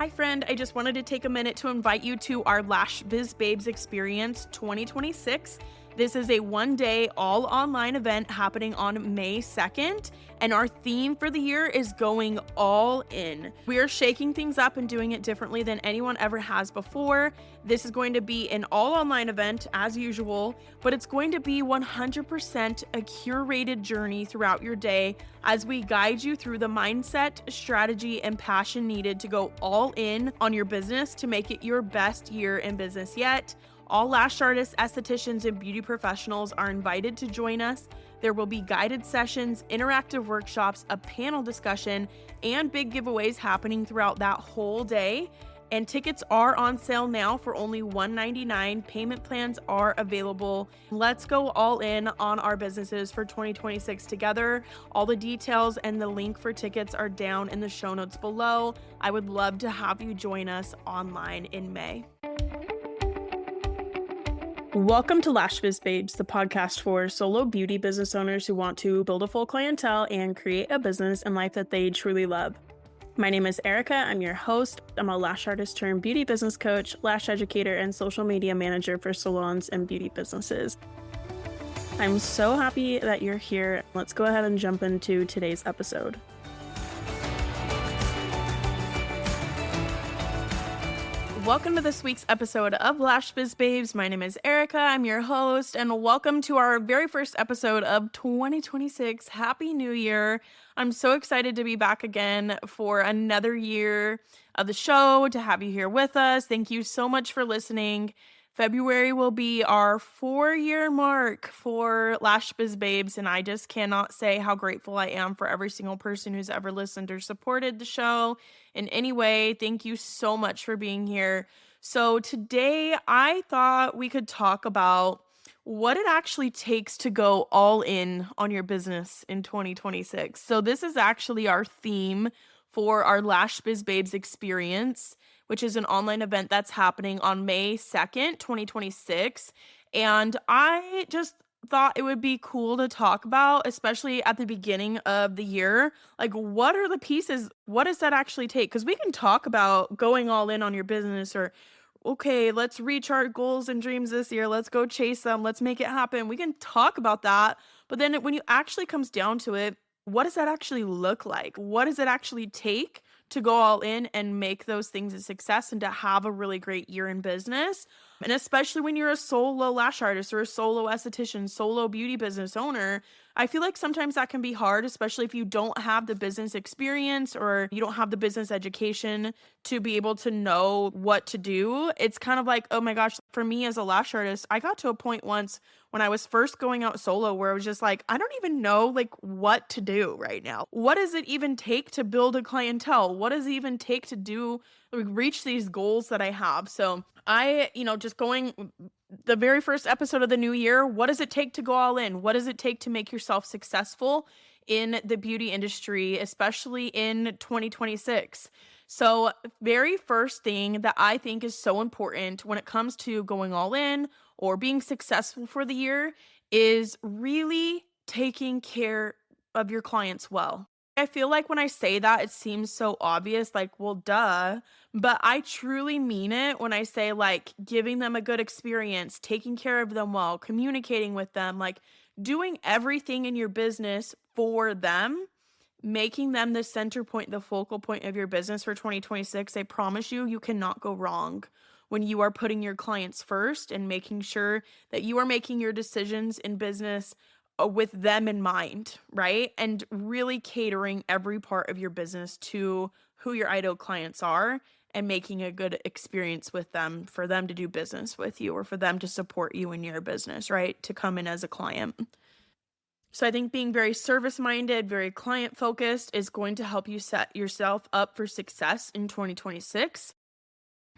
Hi friend, I just wanted to take a minute to invite you to our Lash Biz Babes Experience 2026. This is a one-day all online event happening on May 2nd, and our theme for the year is going all in. We are shaking things up and doing it differently than anyone ever has before. This is going to be an all online event as usual, but it's going to be 100% a curated journey throughout your day as we guide you through the mindset, strategy, and passion needed to go all in on your business to make it your best year in business yet. All lash artists, estheticians, and beauty professionals are invited to join us. There will be guided sessions, interactive workshops, a panel discussion, and big giveaways happening throughout that whole day. And tickets are on sale now for only $199. Payment plans are available. Let's go all in on our businesses for 2026 together. All the details and the link for tickets are down in the show notes below. I would love to have you join us online in May. Welcome to Lash Biz Babes, the podcast for solo beauty business owners who want to build a full clientele and create a business and life that they truly love. My name is Erica. I'm your host. I'm a lash artist turned beauty business coach, lash educator, and social media manager for salons and beauty businesses. I'm so happy that you're here. Let's go ahead and jump into today's episode. Welcome to this week's episode of Lash Biz Babes. My name is Erica. I'm your host, and welcome to our very first episode of 2026. Happy New Year. I'm so excited to be back again for another year of the show, to have you here with us. Thank you so much for listening. February will be our 4-year mark for Lash Biz Babes, and I just cannot say how grateful I am for every single person who's ever listened or supported the show in any way. Thank you so much for being here. So today I thought we could talk about what it actually takes to go all in on your business in 2026. So this is actually our theme for our Lash Biz Babes Experience, which is an online event that's happening on May 2nd, 2026. And I just thought it would be cool to talk about, especially at the beginning of the year, like what are the pieces, what does that actually take? Because we can talk about going all in on your business, or okay, let's reach our goals and dreams this year, let's go chase them, let's make it happen. We can talk about that, but then when it actually comes down to it, what does that actually look like? What does it actually take to go all in and make those things a success and to have a really great year in business? And especially when you're a solo lash artist or a solo esthetician, solo beauty business owner, I feel like sometimes that can be hard, especially if you don't have the business experience or you don't have the business education to be able to know what to do. It's kind of like, oh my gosh, for me as a lash artist, I got to a point once when I was first going out solo where I was just like, I don't even know like what to do right now. What does it even take to build a clientele? What does it even take to do, reach these goals that I have? So just going the very first episode of the new year, what does it take to go all in? What does it take to make yourself successful in the beauty industry, especially in 2026? So very first thing that I think is so important when it comes to going all in or being successful for the year is really taking care of your clients well. I feel like when I say that, it seems so obvious, like, well, duh, but I truly mean it when I say like giving them a good experience, taking care of them well, communicating with them, like doing everything in your business for them, making them the center point, the focal point of your business for 2026. I promise you, you cannot go wrong when you are putting your clients first and making sure that you are making your decisions in business with them in mind, right? And really catering every part of your business to who your ideal clients are and making a good experience with them for them to do business with you or for them to support you in your business, right? To come in as a client. So I think being very service-minded, very client-focused is going to help you set yourself up for success in 2026.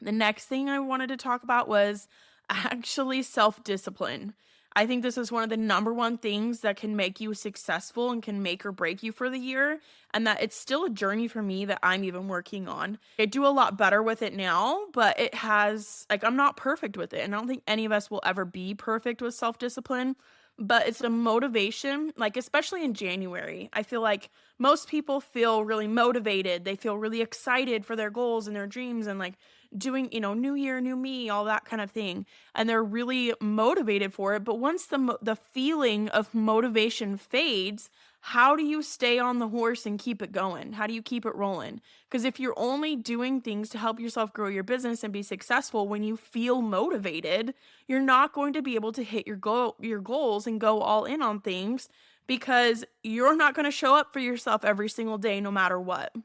The next thing I wanted to talk about was actually self-discipline. I think this is one of the number one things that can make you successful and can make or break you for the year, and that it's still a journey for me that I'm even working on. I do a lot better with it now, but I'm not perfect with it, and I don't think any of us will ever be perfect with self-discipline, but it's a motivation, like, especially in January. I feel like most people feel really motivated. They feel really excited for their goals and their dreams and like doing, new year, new me, all that kind of thing. And they're really motivated for it. But once the feeling of motivation fades, how do you stay on the horse and keep it going? How do you keep it rolling? Because if you're only doing things to help yourself grow your business and be successful when you feel motivated, you're not going to be able to hit your goals and go all in on things because you're not going to show up for yourself every single day no matter what.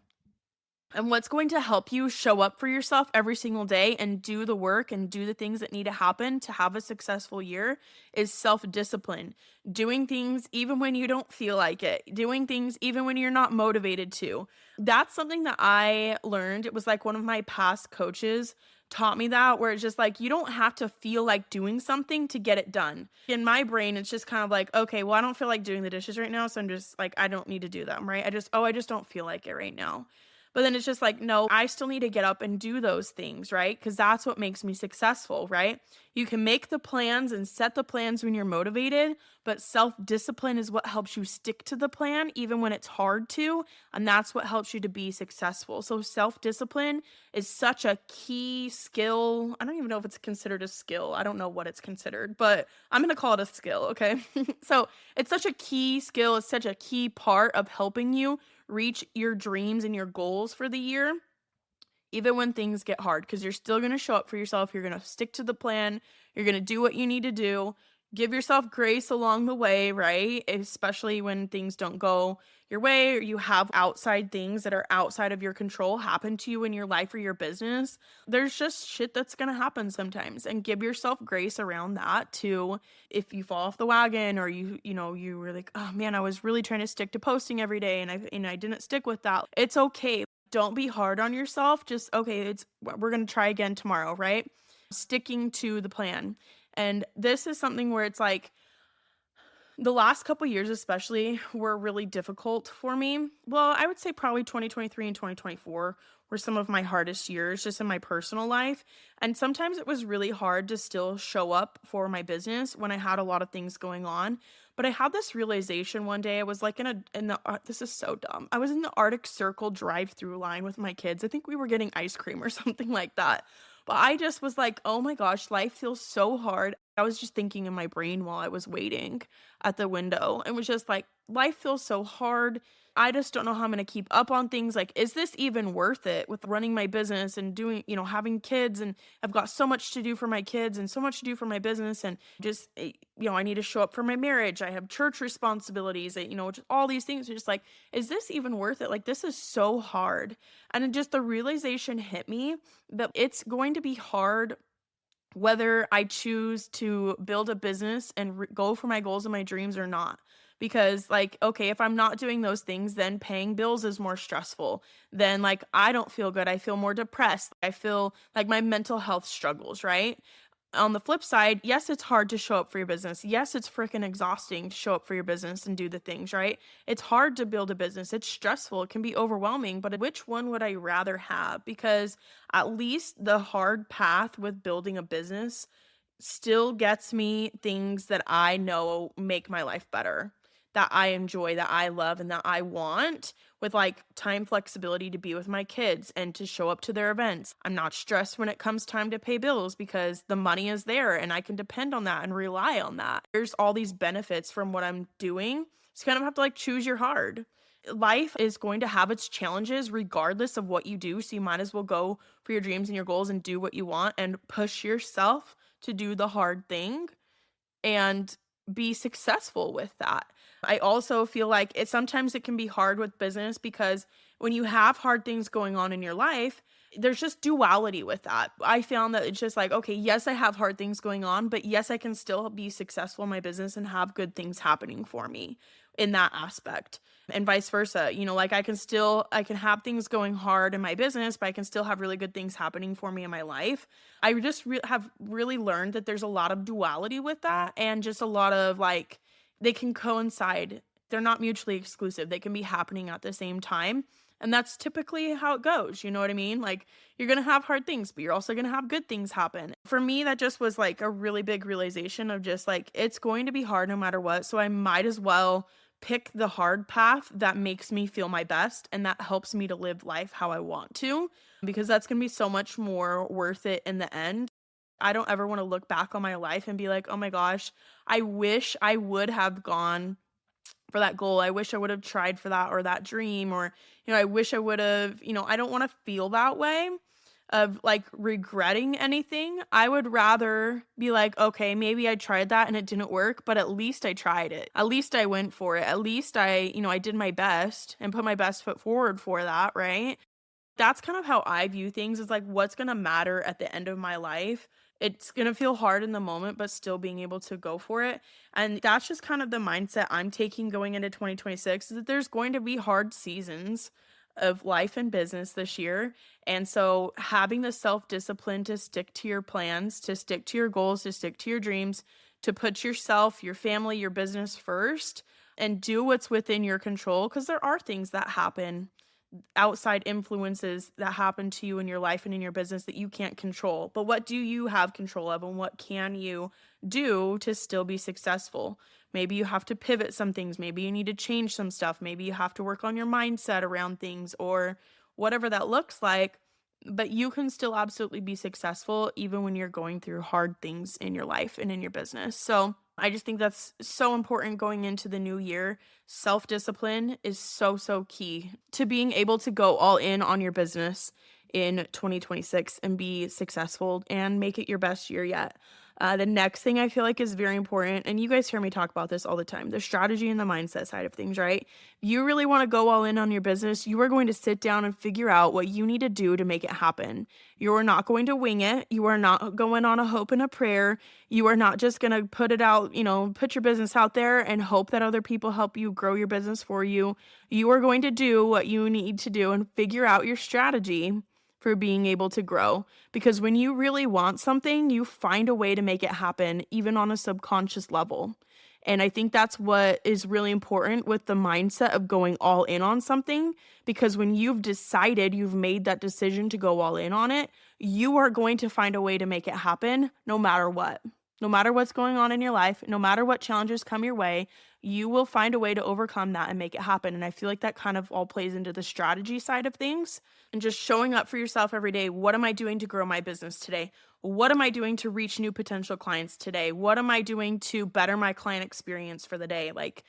And what's going to help you show up for yourself every single day and do the work and do the things that need to happen to have a successful year is self-discipline. Doing things even when you don't feel like it, doing things even when you're not motivated to. That's something that I learned. It was like one of my past coaches taught me that, where it's just like you don't have to feel like doing something to get it done. In my brain, it's just kind of like, okay, well, I don't feel like doing the dishes right now, so I'm just like, I don't need to do them, right? I just don't feel like it right now. But then it's just like, no, I still need to get up and do those things, right? Because that's what makes me successful, right? You can make the plans and set the plans when you're motivated, but self-discipline is what helps you stick to the plan even when it's hard to, and that's what helps you to be successful. So self-discipline is such a key skill. I don't even know if it's considered a skill. I don't know what it's considered, but I'm going to call it a skill, okay? So it's such a key skill. It's such a key part of helping you reach your dreams and your goals for the year, even when things get hard, because you're still going to show up for yourself. You're going to stick to the plan. You're going to do what you need to do. Give yourself grace along the way, right? Especially when things don't go your way or you have outside things that are outside of your control happen to you in your life or your business. There's just shit that's going to happen sometimes, and give yourself grace around that too. If you fall off the wagon or you were like, "Oh man, I was really trying to stick to posting every day and I didn't stick with that." It's okay. Don't be hard on yourself. Just okay, we're going to try again tomorrow, right? Sticking to the plan. And this is something where it's like the last couple years especially were really difficult for me. Well, I would say probably 2023 and 2024 were some of my hardest years just in my personal life. And sometimes it was really hard to still show up for my business when I had a lot of things going on. But I had this realization one day. I was like this is so dumb. I was in the Arctic Circle drive-through line with my kids. I think we were getting ice cream or something like that. But I just was like, oh my gosh, life feels so hard. I was just thinking in my brain while I was waiting at the window. It was just like, life feels so hard. I just don't know how I'm going to keep up on things. Like, is this even worth it with running my business and doing, having kids? And I've got so much to do for my kids and so much to do for my business. And just, I need to show up for my marriage. I have church responsibilities, just all these things are just like, is this even worth it? Like, this is so hard. And it just the realization hit me that it's going to be hard whether I choose to build a business and go for my goals and my dreams or not. Because, like, okay, if I'm not doing those things, then paying bills is more stressful. Then, like, I don't feel good. I feel more depressed. I feel like my mental health struggles, right? On the flip side, yes, it's hard to show up for your business. Yes, it's freaking exhausting to show up for your business and do the things, right? It's hard to build a business. It's stressful. It can be overwhelming, but which one would I rather have? Because at least the hard path with building a business still gets me things that I know make my life better, that I enjoy, that I love, and that I want, with like time flexibility to be with my kids and to show up to their events. I'm not stressed when it comes time to pay bills because the money is there and I can depend on that and rely on that. There's all these benefits from what I'm doing. So you kind of have to like choose your hard. Life is going to have its challenges regardless of what you do. So you might as well go for your dreams and your goals and do what you want and push yourself to do the hard thing and be successful with that. I also feel like sometimes it can be hard with business because when you have hard things going on in your life, there's just duality with that. I found that it's just like, okay, yes, I have hard things going on, but yes, I can still be successful in my business and have good things happening for me in that aspect. And vice versa, like I can have things going hard in my business, but I can still have really good things happening for me in my life. I just have really learned that there's a lot of duality with that, and just a lot of like, they can coincide. They're not mutually exclusive. They can be happening at the same time. And that's typically how it goes. You know what I mean? Like, you're going to have hard things, but you're also going to have good things happen. For me, that just was like a really big realization of just like, it's going to be hard no matter what. So I might as well pick the hard path that makes me feel my best and that helps me to live life how I want to, because that's going to be so much more worth it in the end. I don't ever want to look back on my life and be like, oh my gosh, I wish I would have gone for that goal. I wish I would have tried for that or that dream, or, I wish I would have, I don't want to feel that way of like regretting anything. I would rather be like, okay, maybe I tried that and it didn't work, but at least I tried it. At least I went for it. At least I did my best and put my best foot forward for that, right? That's kind of how I view things, is like, what's going to matter at the end of my life. It's going to feel hard in the moment, but still being able to go for it. And that's just kind of the mindset I'm taking going into 2026, is that there's going to be hard seasons of life and business this year. And so having the self-discipline to stick to your plans, to stick to your goals, to stick to your dreams, to put yourself, your family, your business first, and do what's within your control, because there are things that happen, outside influences that happen to you in your life and in your business that you can't control. But what do you have control of, and what can you do to still be successful? Maybe you have to pivot some things. Maybe you need to change some stuff. Maybe you have to work on your mindset around things, or whatever that looks like. But you can still absolutely be successful even when you're going through hard things in your life and in your business. So I just think that's so important going into the new year. Self-discipline is so, so key to being able to go all in on your business in 2026 and be successful and make it your best year yet. The next thing I feel like is very important, and you guys hear me talk about this all the time, the strategy and the mindset side of things, right? If you really want to go all in on your business, you are going to sit down and figure out what you need to do to make it happen. You are not going to wing it. You are not going on a hope and a prayer. You are not just going to put it out, put your business out there and hope that other people help you grow your business for you. You are going to do what you need to do and figure out your strategy for being able to grow. Because when you really want something, you find a way to make it happen, even on a subconscious level. And I think that's what is really important with the mindset of going all in on something, because when you've decided, you've made that decision to go all in on it, you are going to find a way to make it happen no matter what. No matter what's going on in your life, no matter what challenges come your way, you will find a way to overcome that and make it happen. And I feel like that kind of all plays into the strategy side of things, and just showing up for yourself every day. What am I doing to grow my business today? What am I doing to reach new potential clients today? What am I doing to better my client experience for the day? Like,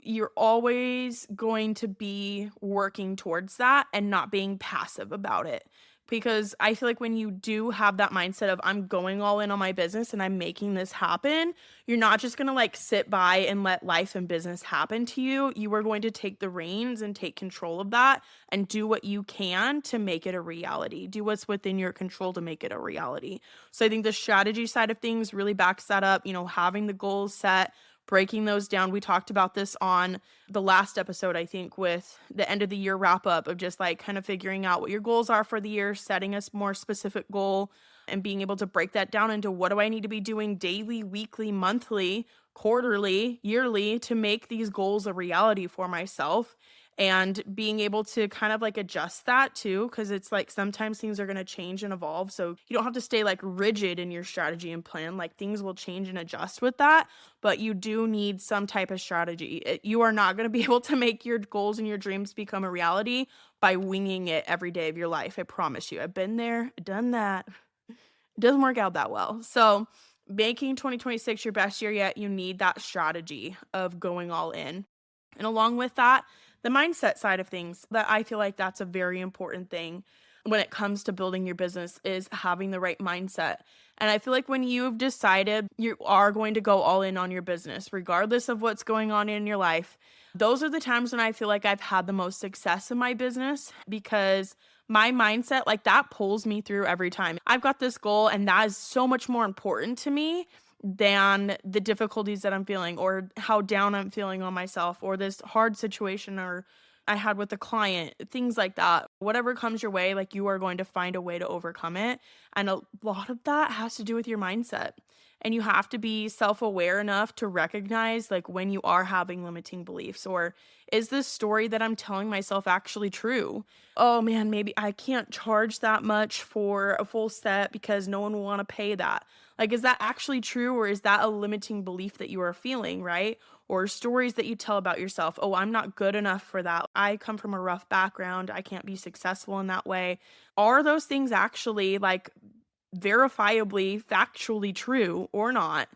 you're always going to be working towards that and not being passive about it. Because I feel like when you do have that mindset of, I'm going all in on my business and I'm making this happen, you're not just going to like sit by and let life and business happen to you. You are going to take the reins and take control of that and do what you can to make it a reality. Do what's within your control to make it a reality. So I think the strategy side of things really backs that up, having the goals set, breaking those down. We talked about this on the last episode, I think, with the end of the year wrap up, of just like kind of figuring out what your goals are for the year, setting a more specific goal, and being able to break that down into, what do I need to be doing daily, weekly, monthly, quarterly, yearly to make these goals a reality for myself. And being able to kind of like adjust that too, because it's like sometimes things are going to change and evolve. So you don't have to stay like rigid in your strategy and plan. Like, things will change and adjust with that, but you do need some type of strategy. You are not going to be able to make your goals and your dreams become a reality by winging it every day of your life. I promise you. I've been there, done that. It doesn't work out that well. So making 2026 your best year yet, you need that strategy of going all in. And along with that, the mindset side of things, that I feel like that's a very important thing when it comes to building your business, is having the right mindset. And I feel like when you've decided you are going to go all in on your business, regardless of what's going on in your life, those are the times when I feel like I've had the most success in my business, because my mindset, like, that pulls me through every time. I've got this goal, and that is so much more important to me than the difficulties that I'm feeling, or how down I'm feeling on myself, or this hard situation or I had with a client, things like that. Whatever comes your way, like, you are going to find a way to overcome it. And a lot of that has to do with your mindset. And you have to be self-aware enough to recognize like when you are having limiting beliefs, or is this story that I'm telling myself actually true? Oh man, maybe I can't charge that much for a full set because no one will want to pay that. Like, is that actually true, or is that a limiting belief that you are feeling, right? Or stories that you tell about yourself. Oh, I'm not good enough for that. I come from a rough background. I can't be successful in that way. Are those things actually like verifiably, factually true or not?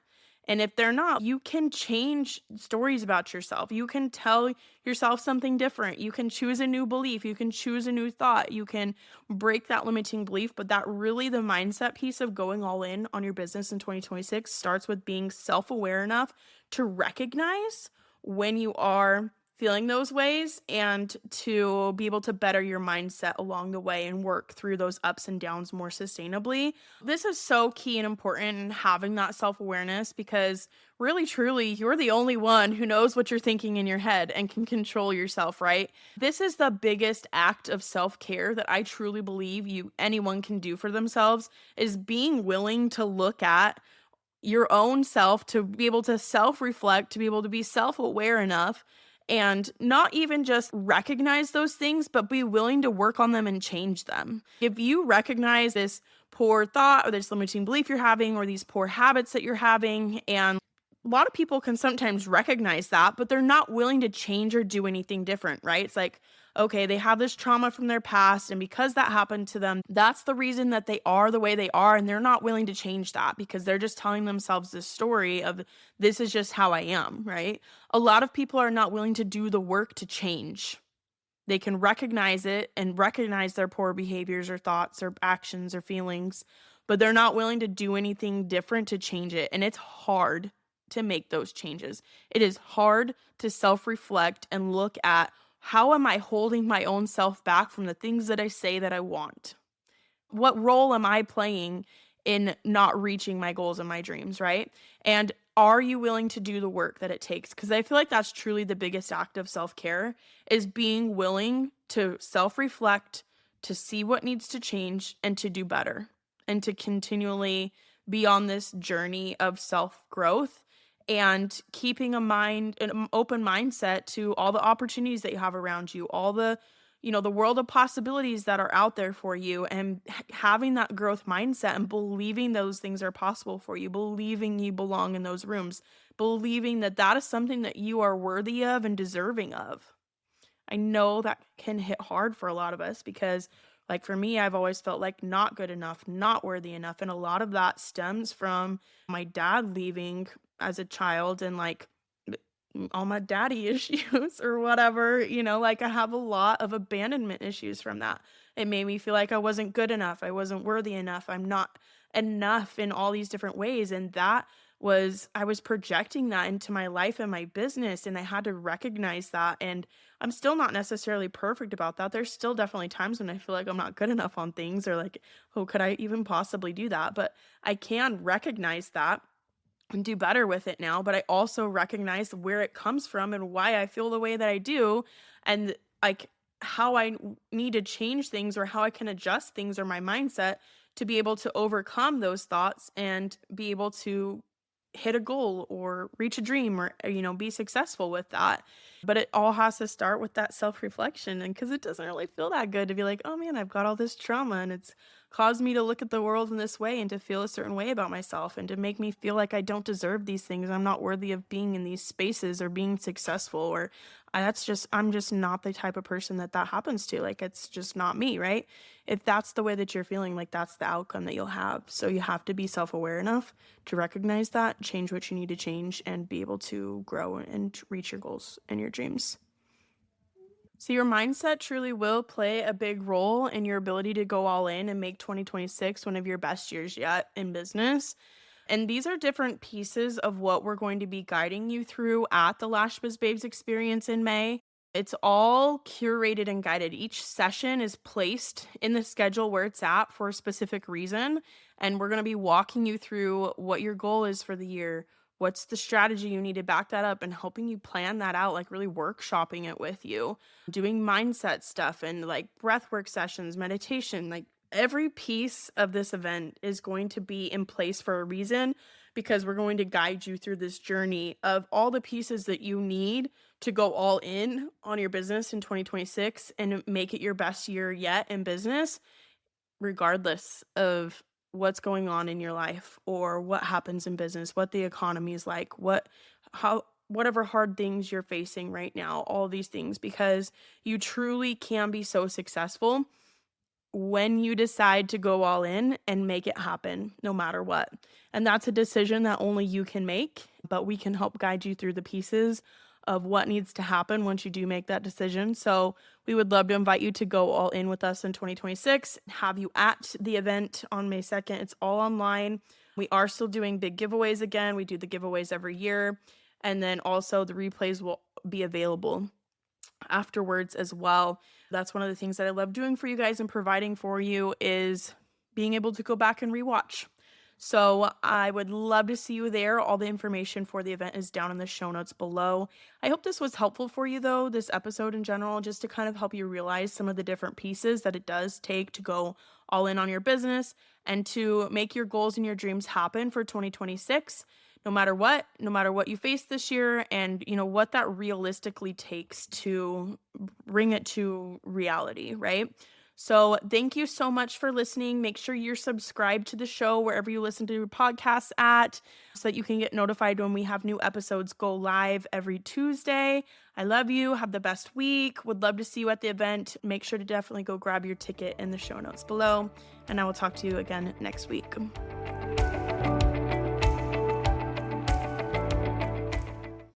And if they're not, you can change stories about yourself. You can tell yourself something different. You can choose a new belief. You can choose a new thought. You can break that limiting belief. But that really, the mindset piece of going all in on your business in 2026 starts with being self aware enough to recognize when you are feeling those ways and to be able to better your mindset along the way and work through those ups and downs more sustainably. This is so key and important in having that self-awareness, because really truly you're the only one who knows what you're thinking in your head and can control yourself, right? This is the biggest act of self-care that I truly believe anyone can do for themselves, is being willing to look at your own self, to be able to self-reflect, to be able to be self-aware enough and not even just recognize those things, but be willing to work on them and change them. If you recognize this poor thought or this limiting belief you're having or these poor habits that you're having, and a lot of people can sometimes recognize that, but they're not willing to change or do anything different, right? It's like, okay, they have this trauma from their past, and because that happened to them, that's the reason that they are the way they are, and they're not willing to change that because they're just telling themselves this story of this is just how I am, right? A lot of people are not willing to do the work to change. They can recognize it and recognize their poor behaviors or thoughts or actions or feelings, but they're not willing to do anything different to change it. And it's hard to make those changes. It is hard to self-reflect and look at, how am I holding my own self back from the things that I say that I want? What role am I playing in not reaching my goals and my dreams, right? And are you willing to do the work that it takes? Because I feel like that's truly the biggest act of self-care, is being willing to self-reflect, to see what needs to change and to do better, and to continually be on this journey of self-growth and keeping an open mindset to all the opportunities that you have around you, all the the world of possibilities that are out there for you, and having that growth mindset and believing those things are possible for you, believing you belong in those rooms, believing that that is something that you are worthy of and deserving of. I know that can hit hard for a lot of us because, like for me, I've always felt like not good enough, not worthy enough. And a lot of that stems from my dad leaving as a child and like all my daddy issues or whatever, like I have a lot of abandonment issues from that. It made me feel like I wasn't good enough. I wasn't worthy enough. I'm not enough in all these different ways. And I was projecting that into my life and my business. And I had to recognize that. And I'm still not necessarily perfect about that. There's still definitely times when I feel like I'm not good enough on things, or like, oh, could I even possibly do that? But I can recognize that and do better with it now, but I also recognize where it comes from and why I feel the way that I do, and like how need to change things or how I can adjust things or my mindset to be able to overcome those thoughts and be able to hit a goal or reach a dream, or be successful with that. But it all has to start with that self-reflection, and because it doesn't really feel that good to be like, oh man, I've got all this trauma and it's caused me to look at the world in this way and to feel a certain way about myself and to make me feel like I don't deserve these things, I'm not worthy of being in these spaces or being successful, or I'm just not the type of person that happens to. Like, it's just not me, right? If that's the way that you're feeling, like that's the outcome that you'll have. So you have to be self-aware enough to recognize that, change what you need to change, and be able to grow and reach your goals and your dreams. So your mindset truly will play a big role in your ability to go all in and make 2026 one of your best years yet in business. And these are different pieces of what we're going to be guiding you through at the Lash Biz Babes Experience in May. It's all curated and guided. Each session is placed in the schedule where it's at for a specific reason. And we're going to be walking you through what your goal is for the year. What's the strategy you need to back that up, and helping you plan that out, like really workshopping it with you, doing mindset stuff and like breathwork sessions, meditation. Like every piece of this event is going to be in place for a reason, because we're going to guide you through this journey of all the pieces that you need to go all in on your business in 2026 and make it your best year yet in business, regardless of what's going on in your life or what happens in business, what the economy is like, whatever hard things you're facing right now, all these things, because you truly can be so successful when you decide to go all in and make it happen no matter what. And that's a decision that only you can make, but we can help guide you through the pieces of what needs to happen once you do make that decision. So we would love to invite you to go all in with us in 2026, have you at the event on May 2nd. It's all online. We are still doing big giveaways again. We do the giveaways every year. And then also the replays will be available afterwards as well. That's one of the things that I love doing for you guys and providing for you is being able to go back and rewatch. So I would love to see you there. All the information for the event is down in the show notes below. I hope this was helpful for you though, this episode in general, just to kind of help you realize some of the different pieces that it does take to go all in on your business and to make your goals and your dreams happen for 2026. No matter what you face this year, and what that realistically takes to bring it to reality, right? So thank you so much for listening. Make sure you're subscribed to the show wherever you listen to your podcasts at, so that you can get notified when we have new episodes go live every Tuesday. I love you. Have the best week. Would love to see you at the event. Make sure to definitely go grab your ticket in the show notes below, and I will talk to you again next week.